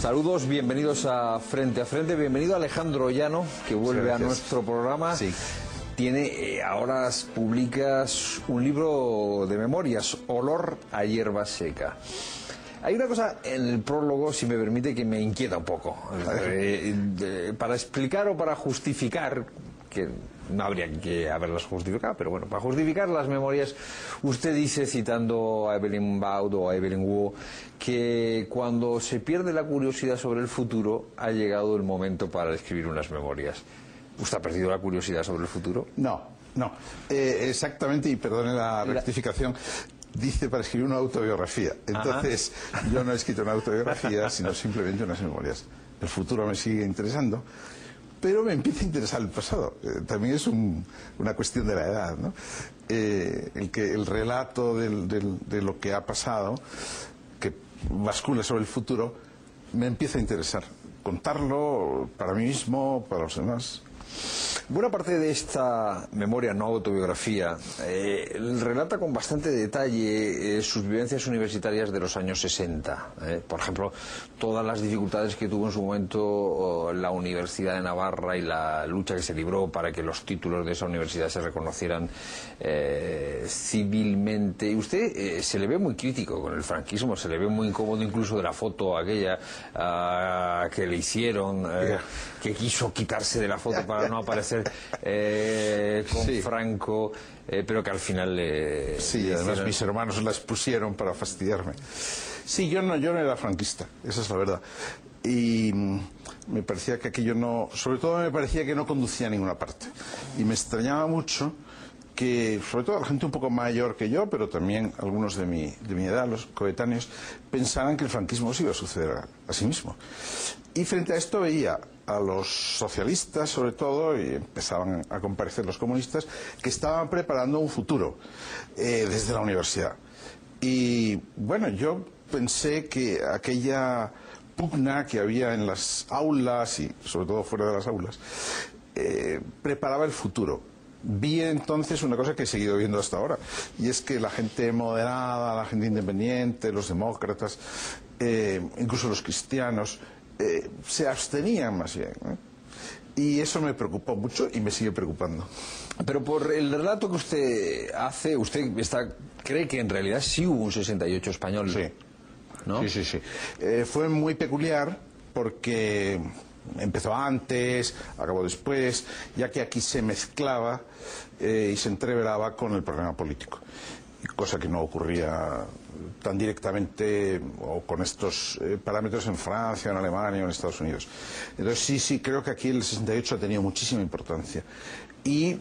Saludos, bienvenidos a Frente, bienvenido Alejandro Ollano, que vuelve a nuestro programa. Sí. Ahora publicas un libro de memorias, Olor a hierba seca. Hay una cosa en el prólogo, si me permite, que me inquieta un poco. Para explicar o para justificar, que no habría que haberlas justificado, pero bueno, para justificar las memorias, usted dice, citando a Evelyn Waugh o a Evelyn Waugh, que cuando se pierde la curiosidad sobre el futuro, ha llegado el momento para escribir unas memorias. ¿Usted ha perdido la curiosidad sobre el futuro? No. Exactamente, y perdone la rectificación. Dice para escribir una autobiografía. Entonces, yo no he escrito una autobiografía, sino simplemente unas memorias. El futuro me sigue interesando, pero me empieza a interesar el pasado. También es una cuestión de la edad, ¿no? El relato de lo que ha pasado, que bascula sobre el futuro, me empieza a interesar. Contarlo para mí mismo, para los demás. Buena parte de esta memoria, no autobiografía, relata con bastante detalle sus vivencias universitarias de los años 60. Por ejemplo, todas las dificultades que tuvo en su momento la Universidad de Navarra y la lucha que se libró para que los títulos de esa universidad se reconocieran civilmente. Y usted se le ve muy crítico con el franquismo, se le ve muy incómodo incluso de la foto aquella que le hicieron, que quiso quitarse de la foto para no aparecer con Franco, pero que al final además mis hermanos la expusieron para fastidiarme. Sí, yo no era franquista, esa es la verdad, y me parecía que aquello no, sobre todo me parecía que no conducía a ninguna parte, y me extrañaba mucho que, sobre todo la gente un poco mayor que yo, pero también algunos de mi edad, los coetáneos, pensaran que el franquismo se iba a suceder a sí mismo. Y frente a esto veía a los socialistas, sobre todo, y empezaban a comparecer los comunistas, que estaban preparando un futuro desde la universidad. Y bueno, yo pensé que aquella pugna que había en las aulas, y sobre todo fuera de las aulas, preparaba el futuro. Vi entonces una cosa que he seguido viendo hasta ahora, y es que la gente moderada, la gente independiente, los demócratas, incluso los cristianos, se abstenían más bien, ¿eh? Y eso me preocupó mucho y me sigue preocupando. Pero por el relato que usted hace, usted cree que en realidad sí hubo un 68 español. Sí, ¿no? Sí. Fue muy peculiar porque empezó antes, acabó después, ya que aquí se mezclaba y se entreveraba con el problema político, cosa que no ocurría tan directamente o con estos parámetros en Francia, en Alemania o en Estados Unidos. Entonces sí, creo que aquí el 68 ha tenido muchísima importancia y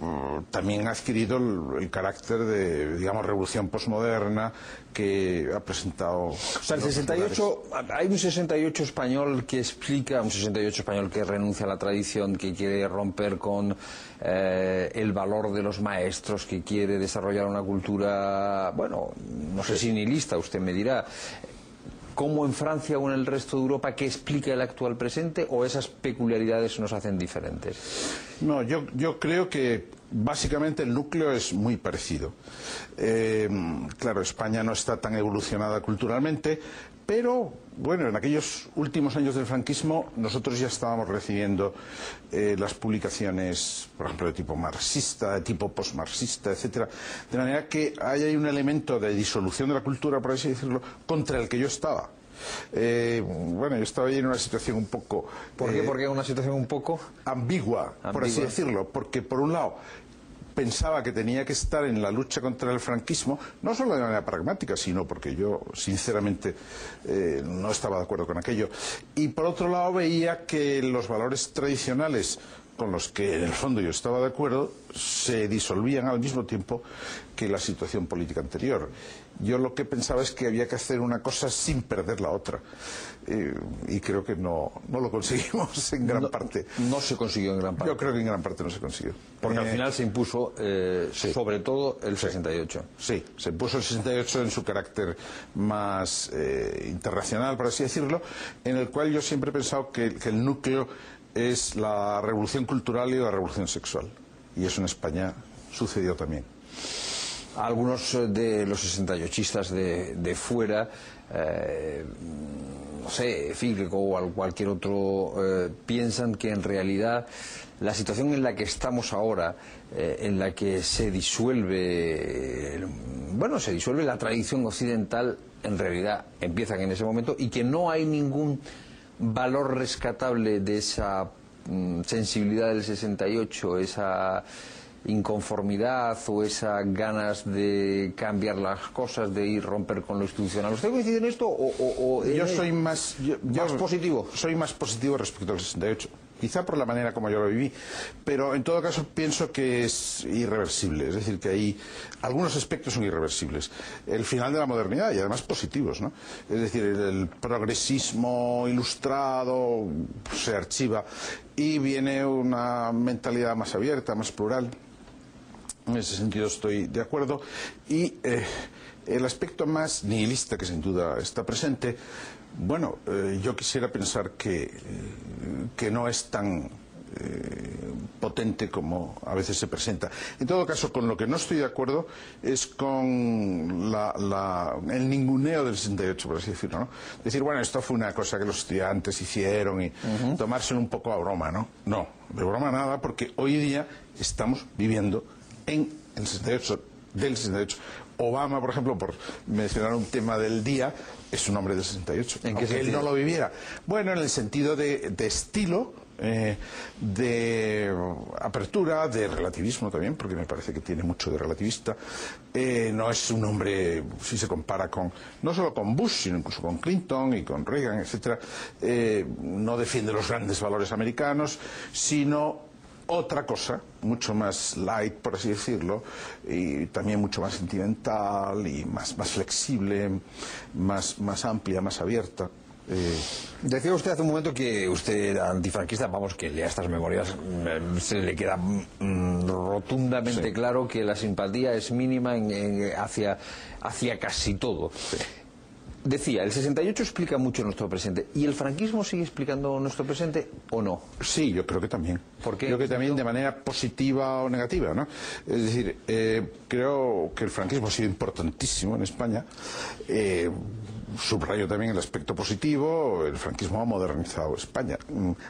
también ha adquirido el carácter de, digamos, revolución posmoderna que ha presentado. O sea, el 68, hay un 68 español que explica, un 68 español que renuncia a la tradición, que quiere romper con el valor de los maestros, que quiere desarrollar una cultura, bueno, no sé si nihilista, usted me dirá. ¿Cómo en Francia o en el resto de Europa, qué explica el actual presente, o esas peculiaridades nos hacen diferentes? No, yo creo que básicamente el núcleo es muy parecido. Claro, España no está tan evolucionada culturalmente, pero bueno, en aquellos últimos años del franquismo nosotros ya estábamos recibiendo las publicaciones, por ejemplo, de tipo marxista, de tipo postmarxista, etcétera, de manera que hay ahí un elemento de disolución de la cultura, por así decirlo, contra el que yo estaba. Bueno, yo estaba ahí en una situación un poco... ¿Por qué? Porque una situación un poco ambigua, por así decirlo, porque por un lado pensaba que tenía que estar en la lucha contra el franquismo, no solo de manera pragmática, sino porque yo sinceramente no estaba de acuerdo con aquello, y por otro lado veía que los valores tradicionales con los que en el fondo yo estaba de acuerdo se disolvían al mismo tiempo que la situación política anterior. Yo lo que pensaba es que había que hacer una cosa sin perder la otra, y creo que no lo conseguimos en gran parte. No se consiguió en gran parte. Yo creo que en gran parte no se consiguió. Porque al final se impuso sobre todo el 68. Sí, se impuso el 68 en su carácter más internacional, por así decirlo, en el cual yo siempre he pensado que el núcleo es la revolución cultural y la revolución sexual, y eso en España sucedió también. Algunos de los 68istas de fuera, no sé, Figlio o cualquier otro, piensan que en realidad la situación en la que estamos ahora, en la que se disuelve la tradición occidental, en realidad empiezan en ese momento, y que no hay ningún valor rescatable de esa sensibilidad del 68, esa inconformidad o esas ganas de cambiar las cosas, de ir romper con lo institucional. ¿Usted coincide en esto o yo soy más positivo? Soy más positivo respecto al 68. Quizá por la manera como yo lo viví, pero en todo caso pienso que es irreversible, es decir, que hay algunos aspectos son irreversibles. El final de la modernidad, y además positivos, ¿no? Es decir, el progresismo ilustrado se archiva y viene una mentalidad más abierta, más plural. En ese sentido estoy de acuerdo. Y el aspecto más nihilista, que sin duda está presente, bueno, yo quisiera pensar que no es tan potente como a veces se presenta. En todo caso, con lo que no estoy de acuerdo es con el ninguneo del 68, por así decirlo, ¿no? Decir, bueno, esto fue una cosa que los estudiantes hicieron y tomárselo un poco a broma, ¿no? No, de broma nada, porque hoy día estamos viviendo en el 68, del 68. Obama, por ejemplo, por mencionar un tema del día, es un hombre del 68. ¿En qué aunque sentido? Él no lo viviera. Bueno, en el sentido de estilo, de apertura, de relativismo también, porque me parece que tiene mucho de relativista. No es un hombre, si se compara con, no solo con Bush, sino incluso con Clinton y con Reagan, etcétera, no defiende los grandes valores americanos, sino otra cosa, mucho más light, por así decirlo, y también mucho más sentimental y más flexible, más amplia, más abierta. Decía usted hace un momento que usted era antifranquista, vamos, que lea estas memorias, se le queda rotundamente claro que la simpatía es mínima hacia casi todo. Sí. Decía, el 68 explica mucho nuestro presente. ¿Y el franquismo sigue explicando nuestro presente o no? Sí, yo creo que también. ¿Por qué? Creo que también de manera positiva o negativa, ¿no? Es decir, creo que el franquismo ha sido importantísimo en España. Subrayo también el aspecto positivo. El franquismo ha modernizado España.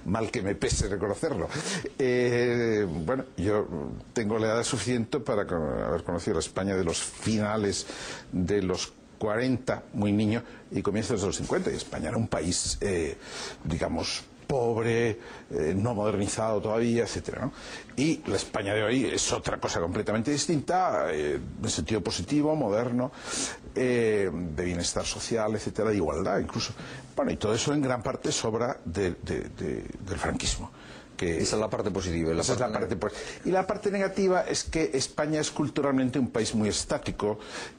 Mal que me pese reconocerlo. Bueno, yo tengo la edad suficiente para haber conocido la España de los finales de los 40, muy niño, y comienzos de los 50, y España era un país, digamos, pobre, no modernizado todavía, etcétera, ¿no? Y la España de hoy es otra cosa completamente distinta, en sentido positivo, moderno, de bienestar social, etcétera, de igualdad incluso. Bueno, y todo eso en gran parte sobra del franquismo. Esa es la parte positiva. Y la parte negativa es que España es culturalmente un país muy estático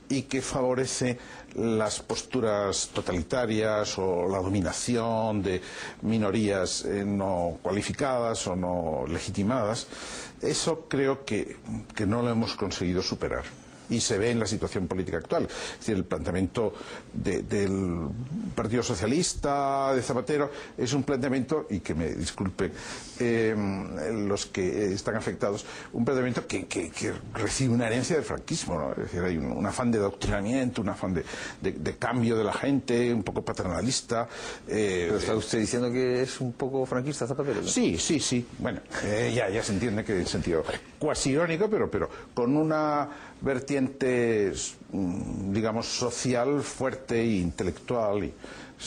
y que favorece las posturas totalitarias o la dominación de minorías no cualificadas o no legitimadas. Eso creo que no lo hemos conseguido superar. Y se ve en la situación política actual. Es decir, el planteamiento del Partido Socialista, de Zapatero, es un planteamiento, y que me disculpen los que están afectados, un planteamiento que recibe una herencia del franquismo, ¿no? Es decir, hay un afán de adoctrinamiento, un afán de cambio de la gente, un poco paternalista. ¿Pero está usted diciendo que es un poco franquista Zapatero, ¿no? Sí. Bueno, ya se entiende que en sentido cuasi irónico, pero con una vertiente, digamos, social fuerte e intelectual. Y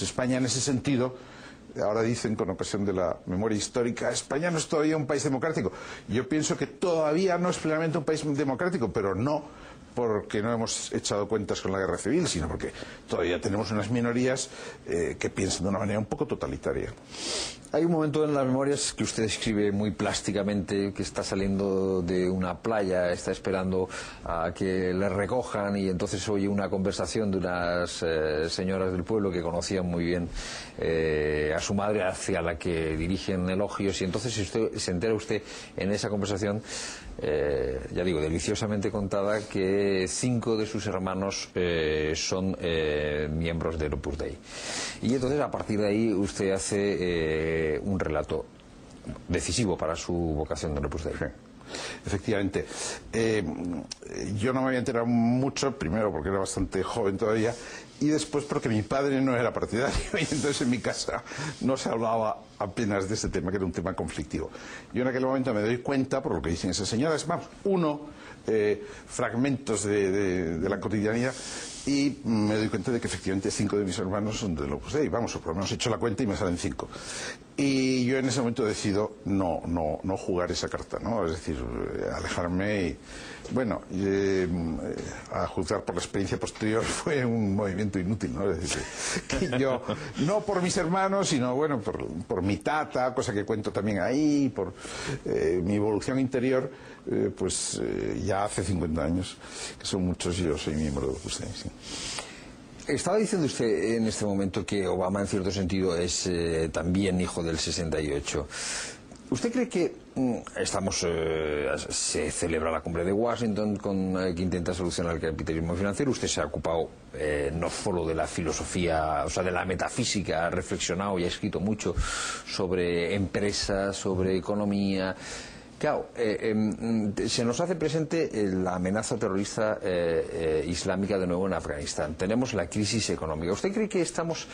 España en ese sentido, ahora dicen con ocasión de la memoria histórica, España no es todavía un país democrático. Yo pienso que todavía no es plenamente un país democrático, pero no porque no hemos echado cuentas con la guerra civil, sino porque todavía tenemos unas minorías que piensan de una manera un poco totalitaria. Hay un momento en las memorias que usted escribe muy plásticamente, que está saliendo de una playa, está esperando a que le recojan, y entonces oye una conversación de unas señoras del pueblo que conocían muy bien a su madre, hacia la que dirigen elogios, y entonces se entera usted en esa conversación, ya digo, deliciosamente contada, que 5 de sus hermanos son miembros del Opus Dei. Y entonces a partir de ahí usted hace un relato decisivo para su vocación del Opus Dei. Efectivamente. Yo no me había enterado mucho, primero porque era bastante joven todavía, y después porque mi padre no era partidario, y entonces en mi casa no se hablaba apenas de ese tema, que era un tema conflictivo. Yo en aquel momento me doy cuenta, por lo que dicen esas señoras, vamos, fragmentos de la cotidianidad, y me doy cuenta de que efectivamente 5 de mis hermanos son del Opus Dei, vamos, o por lo menos he hecho la cuenta y me salen 5. Y yo en ese momento decido no jugar esa carta, ¿no? Es decir, alejarme y, bueno, a juzgar por la experiencia posterior fue un movimiento inútil, ¿no? Es decir, que yo, no por mis hermanos, sino, bueno, por mi tata, cosa que cuento también ahí, por mi evolución interior, ya hace 50 años, que son muchos, y yo soy miembro de Opus Dei, sí. Estaba diciendo usted en este momento que Obama en cierto sentido es también hijo del 68. ¿Usted cree que se celebra la cumbre de Washington que intenta solucionar el capitalismo financiero? Usted se ha ocupado no solo de la filosofía, o sea, de la metafísica, ha reflexionado y ha escrito mucho sobre empresas, sobre economía. Claro, se nos hace presente la amenaza terrorista islámica de nuevo en Afganistán. Tenemos la crisis económica. ¿Usted cree que estamos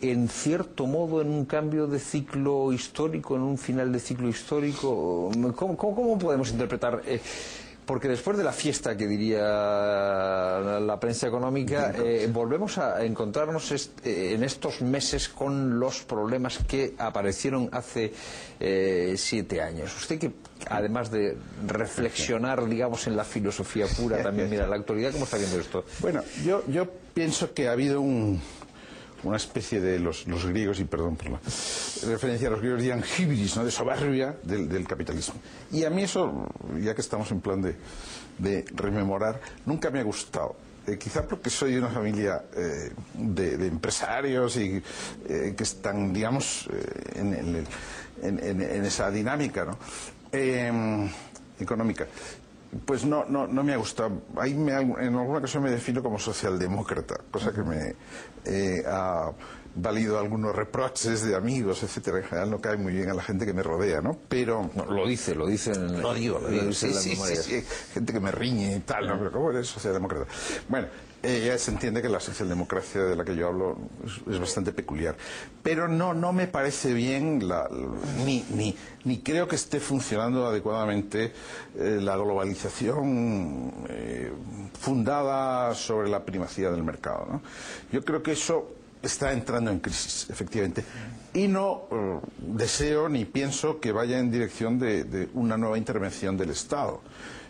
en cierto modo en un cambio de ciclo histórico, en un final de ciclo histórico? ¿Cómo podemos interpretar? Porque después de la fiesta, que diría la prensa económica, volvemos a encontrarnos en estos meses con los problemas que aparecieron hace 7 años. Usted, que además de reflexionar, digamos, en la filosofía pura, también mira la actualidad, ¿cómo está viendo esto? Bueno, yo pienso que ha habido una especie de los griegos, y perdón por la referencia a los griegos, dirían hibris, ¿no?, de soberbia del capitalismo. Y a mí eso, ya que estamos en plan de rememorar, nunca me ha gustado. Quizá porque soy de una familia de empresarios y que están, digamos, en esa dinámica, ¿no?, económica. Pues no me ha gustado. Ahí en alguna ocasión me defino como socialdemócrata, cosa que me ha valido algunos reproches de amigos, etcétera. En general no cae muy bien a la gente que me rodea, ¿no? Pero no, lo dice lo digo, sí, gente que me riñe y tal, ¿no? Pero ¿cómo eres socialdemócrata? Bueno, ya se entiende que la socialdemocracia de la que yo hablo es bastante peculiar, pero no me parece bien ni creo que esté funcionando adecuadamente la globalización fundada sobre la primacía del mercado, ¿no? Yo creo que eso está entrando en crisis, efectivamente, y no deseo ni pienso que vaya en dirección de una nueva intervención del Estado.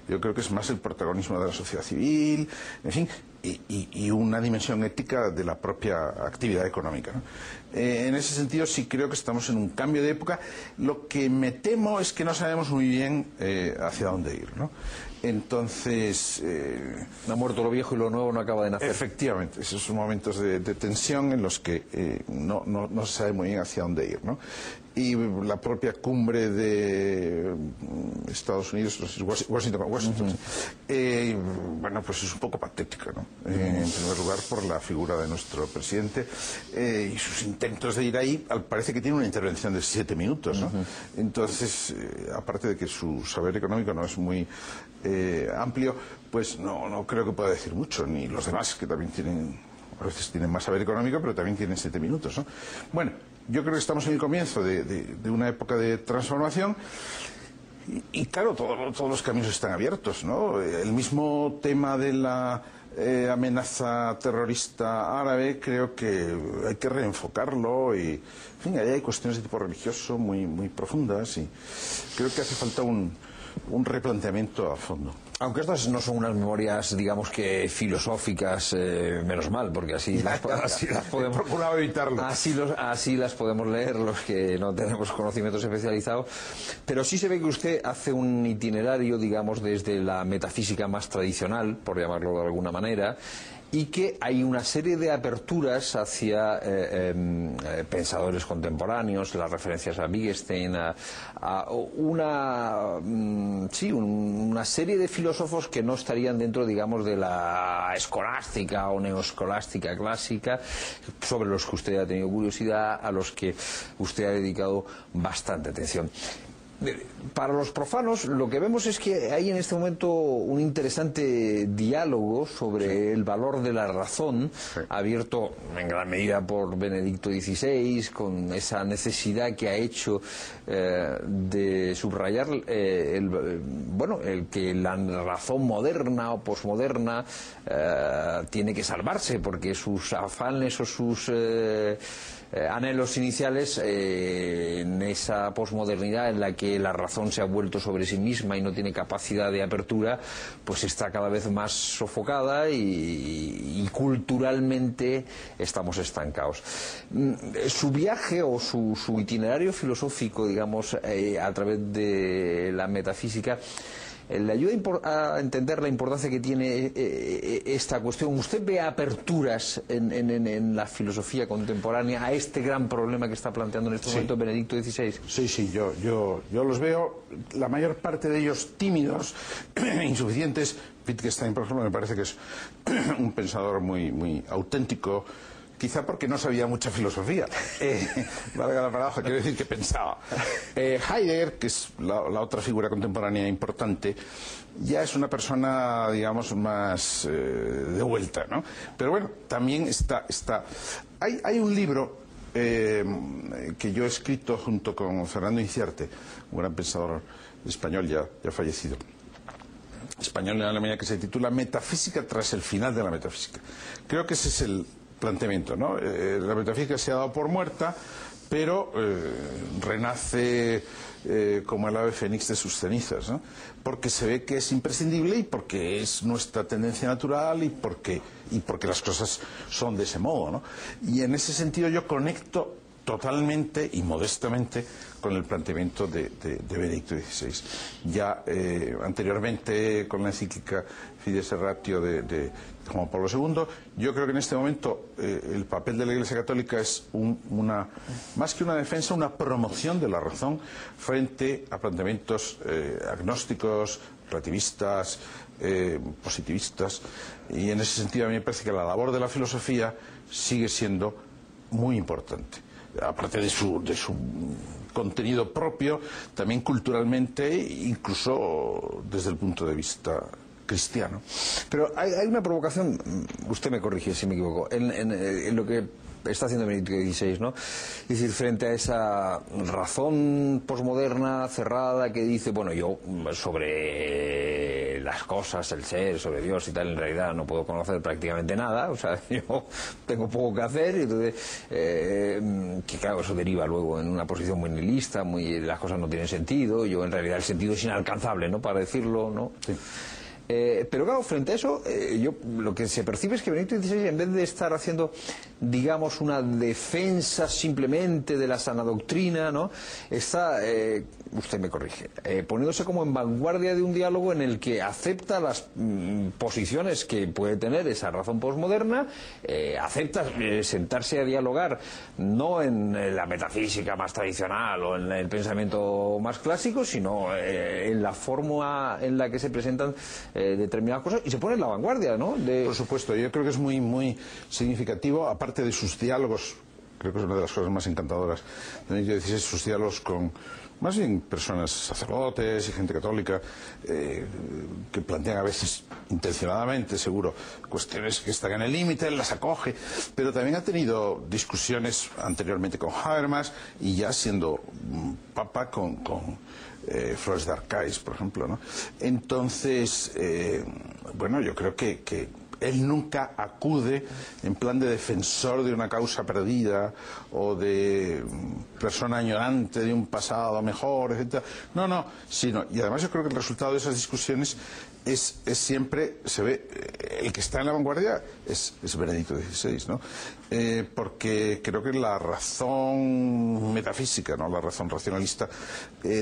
Yo creo que es más el protagonismo de la sociedad civil, en fin, y una dimensión ética de la propia actividad económica, ¿no? En ese sentido sí creo que estamos en un cambio de época. Lo que me temo es que no sabemos muy bien hacia dónde ir, ¿no? Entonces, ha muerto lo viejo y lo nuevo no acaba de nacer. Efectivamente, esos son momentos de tensión en los que no se sabe muy bien hacia dónde ir, ¿no? Y la propia cumbre de Estados Unidos, Washington, bueno, pues es un poco patética, ¿no? En primer lugar por la figura de nuestro presidente y sus intentos de ir ahí. Parece que tiene una intervención de 7 minutos, ¿no? Entonces, aparte de que su saber económico no es muy amplio, pues no creo que pueda decir mucho, ni los demás, que también a veces tienen más saber económico, pero también tienen 7 minutos, ¿no? Bueno, yo creo que estamos en el comienzo de una época de transformación y claro, todos los caminos están abiertos, ¿no? El mismo tema de la amenaza terrorista árabe, creo que hay que reenfocarlo y, en fin, ahí hay cuestiones de tipo religioso muy profundas y creo que hace falta un replanteamiento a fondo. Aunque estas no son unas memorias, digamos que filosóficas, menos mal, porque así las podemos... He procurado evitarlo. Así las podemos leer los que no tenemos conocimientos especializados. Pero sí se ve que usted hace un itinerario, digamos, desde la metafísica más tradicional, por llamarlo de alguna manera, y que hay una serie de aperturas hacia pensadores contemporáneos, las referencias a Wittgenstein, a una serie de filósofos que no estarían dentro, digamos, de la escolástica o neoescolástica clásica, sobre los que usted ha tenido curiosidad, a los que usted ha dedicado bastante atención. Para los profanos lo que vemos es que hay en este momento un interesante diálogo sobre el valor de la razón, abierto en gran medida por Benedicto XVI, con esa necesidad que ha hecho de subrayar el que la razón moderna o posmoderna tiene que salvarse, porque sus afanes o sus anhelos iniciales en esa posmodernidad en la que la razón se ha vuelto sobre sí misma y no tiene capacidad de apertura, pues está cada vez más sofocada y culturalmente estamos estancados. Su viaje o su itinerario filosófico, digamos, a través de la metafísica, le ayuda a entender la importancia que tiene esta cuestión. ¿Usted ve aperturas en la filosofía contemporánea a este gran problema que está planteando en este momento Benedicto XVI? Sí, yo los veo, la mayor parte de ellos tímidos, insuficientes. Wittgenstein, por ejemplo, me parece que es un pensador muy auténtico, quizá porque no sabía mucha filosofía, valga la paradoja, quiero decir que pensaba. Heidegger, que es la otra figura contemporánea importante, ya es una persona, digamos, más de vuelta, ¿no? Pero bueno, también está. Hay un libro que yo he escrito junto con Fernando Inciarte, un gran pensador español ya fallecido, español en Alemania, que se titula Metafísica tras el final de la metafísica. Creo que ese es el planteamiento, ¿no? La metafísica se ha dado por muerta, pero renace como el ave fénix de sus cenizas, ¿no? Porque se ve que es imprescindible y porque es nuestra tendencia natural y porque las cosas son de ese modo, ¿no? Y en ese sentido yo conecto totalmente y modestamente con el planteamiento de Benedicto XVI. Ya anteriormente con la encíclica Fides et Ratio de Juan Pablo II, yo creo que en este momento el papel de la Iglesia Católica es más que una defensa, una promoción de la razón frente a planteamientos agnósticos, relativistas, positivistas, y en ese sentido a mí me parece que la labor de la filosofía sigue siendo muy importante, aparte de su contenido propio, también culturalmente, incluso desde el punto de vista cristiano. Pero hay una provocación, usted me corrige si me equivoco, en lo que está haciendo Benedicto XVI, ¿no? Es decir, frente a esa razón posmoderna cerrada que dice, bueno, yo sobre las cosas, el ser, sobre Dios y tal, en realidad no puedo conocer prácticamente nada, o sea, yo tengo poco que hacer, y entonces, que claro, eso deriva luego en una posición muy nihilista, las cosas no tienen sentido, yo en realidad el sentido es inalcanzable, ¿no?, para decirlo, ¿no? Sí. Pero claro, frente a eso, lo que se percibe es que Benedicto XVI, en vez de estar haciendo, digamos, una defensa simplemente de la sana doctrina, ¿no?, está, usted me corrige, poniéndose como en vanguardia de un diálogo en el que acepta las posiciones que puede tener esa razón posmoderna, acepta sentarse a dialogar, no en la metafísica más tradicional o en el pensamiento más clásico, sino en la forma en la que se presentan determinadas cosas, y se pone en la vanguardia, ¿no? Por supuesto, yo creo que es muy significativo, aparte de sus diálogos, creo que es una de las cosas más encantadoras de Benedicto XVI, sus diálogos con más bien personas, sacerdotes y gente católica, que plantean a veces intencionadamente, seguro, cuestiones que están en el límite, él las acoge, pero también ha tenido discusiones anteriormente con Habermas y ya siendo papa con Flores de Arcáis, por ejemplo, ¿no? Entonces, bueno, yo creo que él nunca acude en plan de defensor de una causa perdida o de persona añorante de un pasado mejor, etcétera. No, sino, y además yo creo que el resultado de esas discusiones es siempre, se ve, el que está en la vanguardia es Benedicto XVI, ¿no? Porque creo que la razón metafísica, ¿no?, la razón racionalista,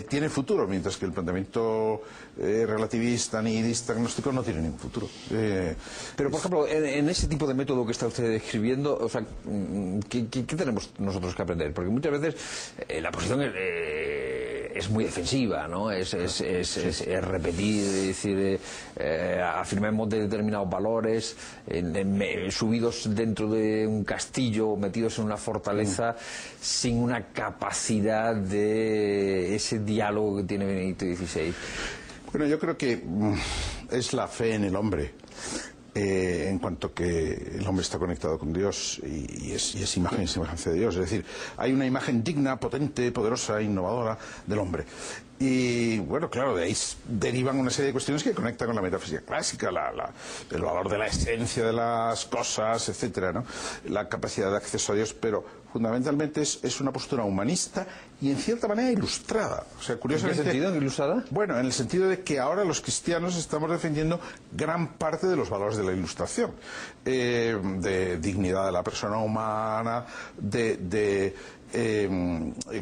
tiene futuro, mientras que el planteamiento relativista, nihilista, agnóstico no tiene ningún futuro. Pero, por ejemplo, en ese tipo de método que está usted describiendo, o sea, ¿qué tenemos nosotros que aprender? Porque muchas veces la posición es muy defensiva, ¿no? Es repetir, es decir, afirmemos de determinados valores, subidos dentro de un castillo, metidos en una fortaleza, sin una capacidad de ese diálogo que tiene Benedicto XVI. Bueno, yo creo que es la fe en el hombre. En cuanto que el hombre está conectado con Dios y es imagen y semejanza de Dios. Es decir, hay una imagen digna, potente, poderosa, innovadora del hombre. Y bueno, claro, de ahí derivan una serie de cuestiones que conectan con la metafísica clásica, el valor de la esencia de las cosas, etcétera, ¿no? La capacidad de acceso a Dios, pero fundamentalmente es una postura humanista y en cierta manera ilustrada. O sea, curiosamente, ¿en qué sentido ilustrada? Bueno, en el sentido de que ahora los cristianos estamos defendiendo gran parte de los valores de la Ilustración, de dignidad de la persona humana, de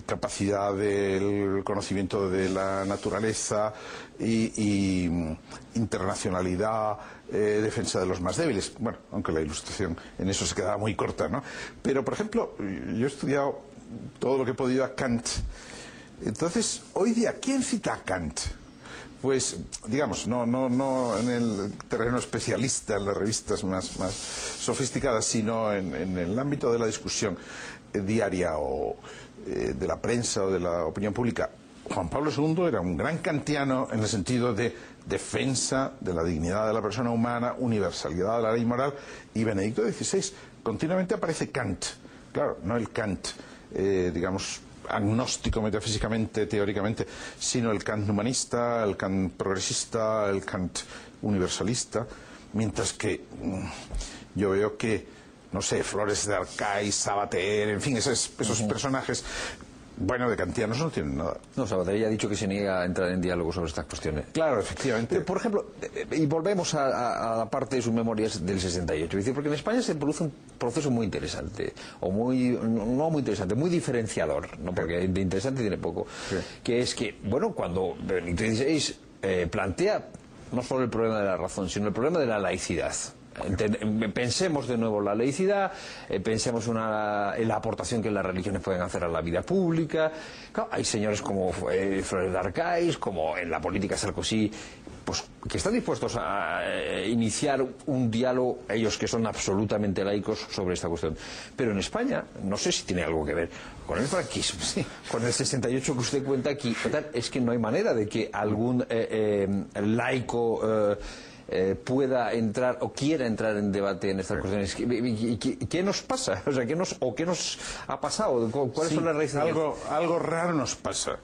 capacidad del conocimiento de la naturaleza y internacionalidad, defensa de los más débiles. Bueno, aunque la Ilustración en eso se quedaba muy corta, ¿no? Pero, por ejemplo, yo he estudiado todo lo que he podido a Kant. Entonces, hoy día, ¿quién cita a Kant? Pues, digamos, no en el terreno especialista, en las revistas más sofisticadas, sino en el ámbito de la discusión diaria o de la prensa o de la opinión pública. Juan Pablo II era un gran kantiano en el sentido de defensa de la dignidad de la persona humana, universalidad de la ley moral, y Benedicto XVI continuamente aparece Kant. Claro, no el Kant, digamos, agnóstico metafísicamente, teóricamente, sino el Kant humanista, el Kant progresista, el Kant universalista, mientras que yo veo que, no sé, Flores de Arcáiz, Sabater, en fin, esos personajes, bueno, de kantianos no tienen nada. No, Sabater ya ha dicho que se niega a entrar en diálogo sobre estas cuestiones. Claro, efectivamente. Por ejemplo, y volvemos a la parte de sus memorias del 68, porque en España se produce un proceso muy interesante, o no muy interesante, muy diferenciador, ¿no? Porque de interesante tiene poco, sí. Que es que, bueno, cuando Benedicto XVI plantea no solo el problema de la razón, sino el problema de la laicidad. Pensemos de nuevo la laicidad, pensemos en la aportación que las religiones pueden hacer a la vida pública. Claro, hay señores como Flores de Arcáiz, como en la política Sarkozy, pues que están dispuestos a iniciar un diálogo, ellos que son absolutamente laicos, sobre esta cuestión. Pero en España, no sé si tiene algo que ver con el franquismo, sí, con el 68 que usted cuenta aquí, es que no hay manera de que algún laico pueda entrar o quiera entrar en debate en estas cuestiones. ¿Qué nos pasa? O sea, ¿qué nos ha pasado? ¿Cuáles son las raíces? Algo raro nos pasa,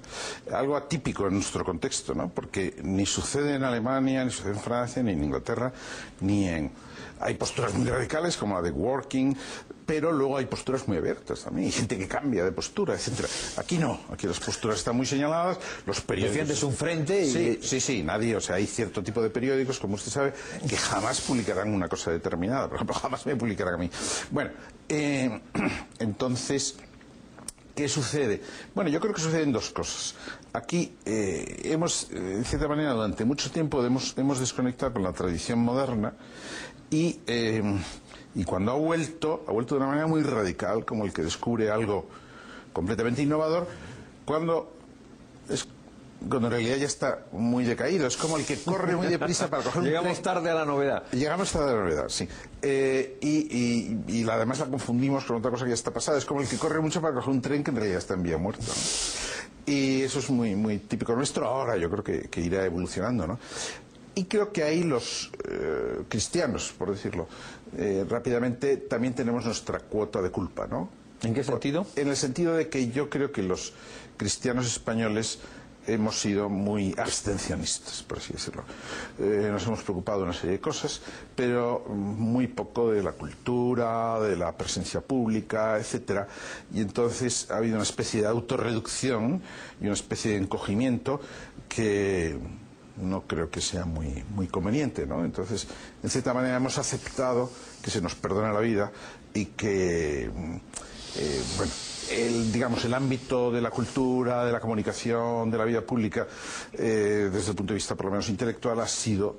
algo atípico en nuestro contexto, ¿no? Porque ni sucede en Alemania, ni sucede en Francia, ni en Inglaterra, ni en... Hay posturas muy radicales como la de Working, pero luego hay posturas muy abiertas también, hay gente que cambia de postura, etcétera. Aquí no, aquí las posturas están muy señaladas, los periódicos... Defiendes un frente y... Sí, nadie, o sea, hay cierto tipo de periódicos, como usted sabe, que jamás publicarán una cosa determinada, por ejemplo, jamás me publicarán a mí. Bueno, entonces... ¿Qué sucede? Bueno, yo creo que suceden dos cosas. Aquí hemos, en cierta manera, durante mucho tiempo hemos desconectado con la tradición moderna y cuando ha vuelto de una manera muy radical, como el que descubre algo completamente innovador, cuando en realidad ya está muy decaído. Es como el que corre muy deprisa para coger un tren. Llegamos tarde a la novedad. Llegamos tarde a la novedad, sí. Y además la confundimos con otra cosa que ya está pasada. Es como el que corre mucho para coger un tren que en realidad está en vía muerta, ¿no? Y eso es muy, muy típico nuestro. Ahora yo creo que irá evolucionando, ¿no? Y creo que ahí los cristianos, por decirlo rápidamente, también tenemos nuestra cuota de culpa, ¿no? ¿En qué sentido? En el sentido de que yo creo que los cristianos españoles hemos sido muy abstencionistas, por así decirlo. Nos hemos preocupado de una serie de cosas, pero muy poco de la cultura, de la presencia pública, etcétera. Y entonces ha habido una especie de autorreducción y una especie de encogimiento que no creo que sea muy conveniente, ¿no? Entonces, en cierta manera hemos aceptado que se nos perdona la vida y que, bueno, el ámbito de la cultura, de la comunicación, de la vida pública, desde el punto de vista por lo menos intelectual, ha sido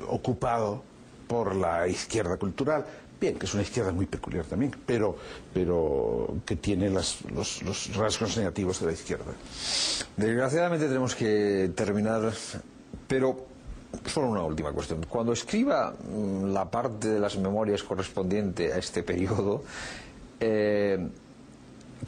ocupado por la izquierda cultural, Bien, que es una izquierda muy peculiar también, pero que tiene los rasgos negativos de la izquierda. Desgraciadamente tenemos que terminar, pero solo una última cuestión. Cuando escriba la parte de las memorias correspondiente a este periodo,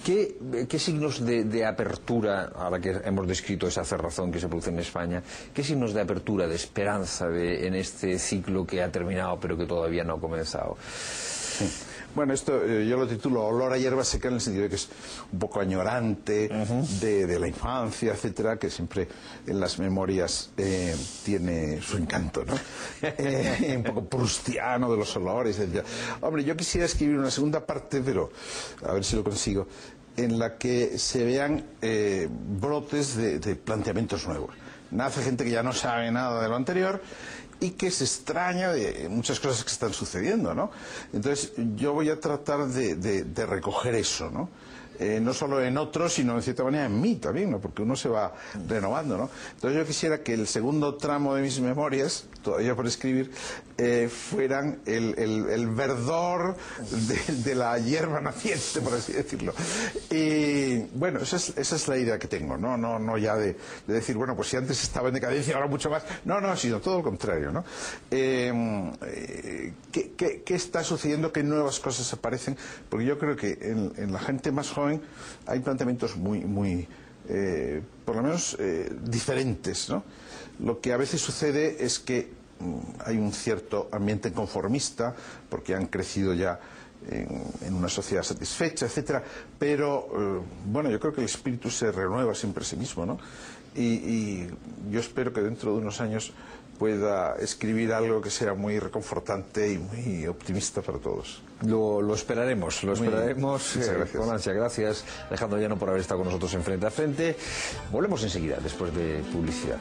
¿qué signos de apertura, ahora que hemos descrito esa cerrazón que se produce en España, qué signos de apertura, de esperanza en este ciclo que ha terminado pero que todavía no ha comenzado? Sí. Bueno, esto yo lo titulo Olor a hierba seca, en el sentido de que es un poco añorante de la infancia, etcétera, que siempre en las memorias tiene su encanto, ¿no? Un poco prustiano de los olores, etcétera. Hombre, yo quisiera escribir una segunda parte, pero a ver si lo consigo, en la que se vean brotes de planteamientos nuevos. Nace gente que ya no sabe nada de lo anterior y que se extraña de muchas cosas que están sucediendo, ¿no? Entonces yo voy a tratar de recoger eso, ¿no? No solo en otros, sino en cierta manera en mí también, ¿no? Porque uno se va renovando, ¿no? Entonces yo quisiera que el segundo tramo de mis memorias, todavía por escribir, fueran el verdor de la hierba naciente, por así decirlo. Y bueno, esa es la idea que tengo, no ya de decir, bueno, pues si antes estaba en decadencia, ahora mucho más. No, sino todo lo contrario, ¿no? ¿Qué está sucediendo? ¿Qué nuevas cosas aparecen? Porque yo creo que en la gente más joven hay planteamientos muy por lo menos diferentes, ¿no? Lo que a veces sucede es que hay un cierto ambiente conformista porque han crecido ya en una sociedad satisfecha, etcétera, pero bueno, yo creo que el espíritu se renueva siempre a sí mismo, ¿no? Y yo espero que dentro de unos años pueda escribir algo que sea muy reconfortante y muy optimista para todos. Lo esperaremos, Muchas gracias. Con ansia. Gracias, Alejandro Llano, por haber estado con nosotros en Frente a Frente. Volvemos enseguida, después de publicidad.